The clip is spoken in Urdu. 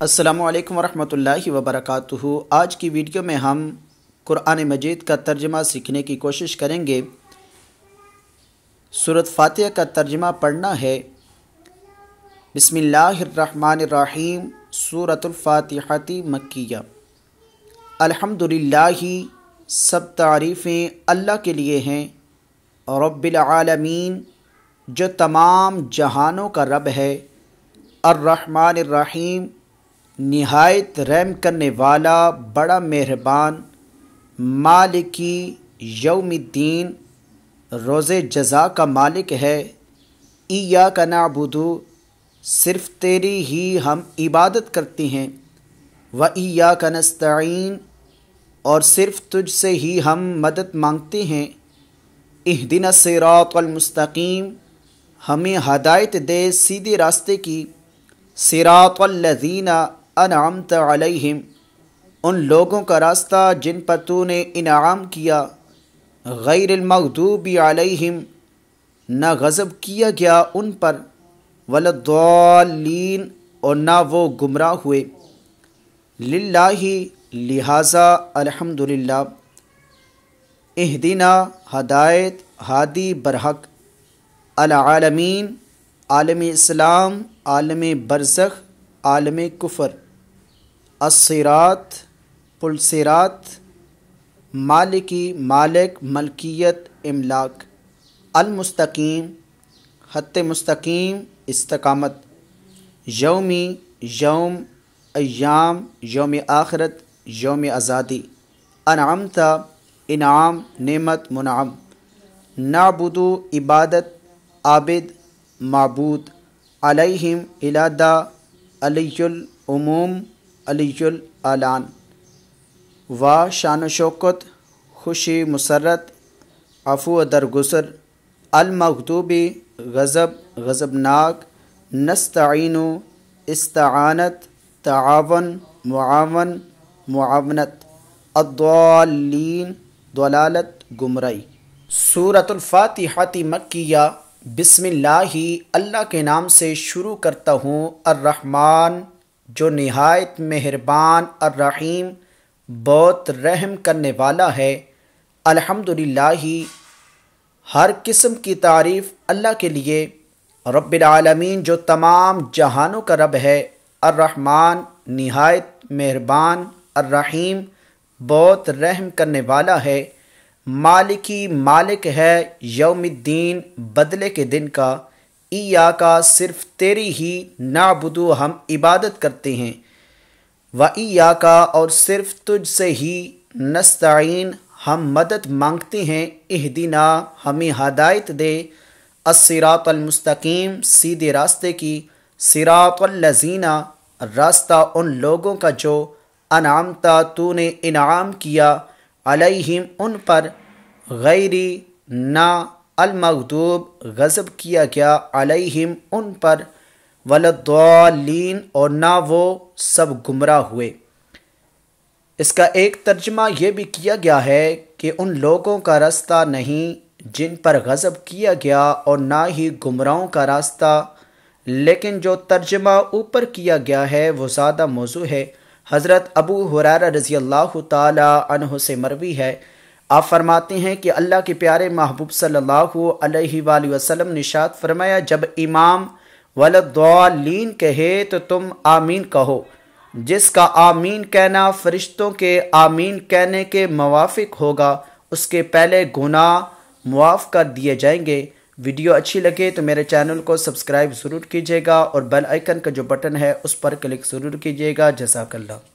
السلام علیکم ورحمۃ اللہ وبرکاتہ۔ آج کی ویڈیو میں ہم قرآن مجید کا ترجمہ سیکھنے کی کوشش کریں گے۔ سورۃ فاتحہ کا ترجمہ پڑھنا ہے۔ بسم اللہ الرحمن الرحیم۔ سورۃ الفاتحہ مکیہ۔ الحمدللہ، سب تعریفیں اللہ کے لیے ہیں، رب العالمین، جو تمام جہانوں کا رب ہے، الرحمن الرحیم، نہایت رحم کرنے والا، بڑا مہربان، مالکی یوم الدین، روز جزا کا مالک ہے۔ ایاک نعبد، صرف تیری ہی ہم عبادت کرتے ہیں، و ایاک نستعین، اور صرف تجھ سے ہی ہم مدد مانگتے ہیں۔ اہدنا الصراط المستقیم، ہمیں ہدایت دے سیدھے راستے کی۔ صراط الذین انعمت علیہم، ان لوگوں کا راستہ جن پر تو نے انعام کیا۔ غیر المغضوب علیہم، نہ غضب کیا گیا ان پر، ولا الضالین، اور نہ وہ گمراہ ہوئے۔ للہ، لہذا الحمدللہ۔ اہدنا، ہدایت، ہادی برحق، العالمین، عالم اسلام، عالم برزخ، عالم کفر، الصراط، پل صراط، مالکی، مالک، ملکیت، املاک، المستقیم، خط مستقیم، استقامت، یومی، یوم، ایام، یوم آخرت، یوم آزادی، انعمت، انعام، نعمت، منعم، نعبدو، عبادت، عابد، معبود، علیہم، الادہ، علی العموم، علی الاعلان، و شان و شوکت، خوشی مسرت، عفو درگزر، المغضوبی، غضب، غضبناک، نستعین، استعانت، تعاون، معاون، معاونت، الضالین، ضلالت، گمراہی۔ سورۃ الفاتحہ مکیہ۔ بسم اللہ کے نام سے شروع کرتا ہوں، الرحمن، جو نہایت مہربان، الرحیم، بہت رحم کرنے والا ہے۔ الحمدللہ، ہر قسم کی تعریف اللہ کے لیے، رب العالمین، جو تمام جہانوں کا رب ہے، الرحمن، نہایت مہربان، الرحیم، بہت رحم کرنے والا ہے، مالکی، مالک ہے، یوم الدین، بدلے کے دن کا، ایاکا، صرف تیری ہی، نعبدو، ہم عبادت کرتے ہیں، و ایاکا، اور صرف تجھ سے ہی، نستعین، ہم مدد مانگتے ہیں، اہدنا، ہمیں ہدایت دے، الصراط المستقیم، سیدھے راستے کی، صراط الذین، راستہ ان لوگوں کا جو، انعمتا، تو نے انعام کیا، علیہم، ان پر، غیری، نہ، المغضوب، غضب کیا گیا، علیہم، ان پر، ولا الضالین، اور نہ وہ سب گمراہ ہوئے۔ اس کا ایک ترجمہ یہ بھی کیا گیا ہے کہ ان لوگوں کا راستہ نہیں جن پر غضب کیا گیا، اور نہ ہی گمراہوں کا راستہ، لیکن جو ترجمہ اوپر کیا گیا ہے وہ زیادہ موزوں ہے۔ حضرت ابو ہریرہ رضی اللہ تعالی عنہ سے مروی ہے، آپ فرماتے ہیں کہ اللہ کے پیارے محبوب صلی اللہ علیہ وآلہ وسلم نے ارشاد فرمایا، جب امام ولا الضالین کہے تو تم آمین کہو، جس کا آمین کہنا فرشتوں کے آمین کہنے کے موافق ہوگا، اس کے پہلے گناہ معاف کر دیے جائیں گے۔ ویڈیو اچھی لگے تو میرے چینل کو سبسکرائب ضرور کیجیے گا، اور بیل آئیکن کا جو بٹن ہے اس پر کلک ضرور کیجیے گا۔ جزاک اللہ۔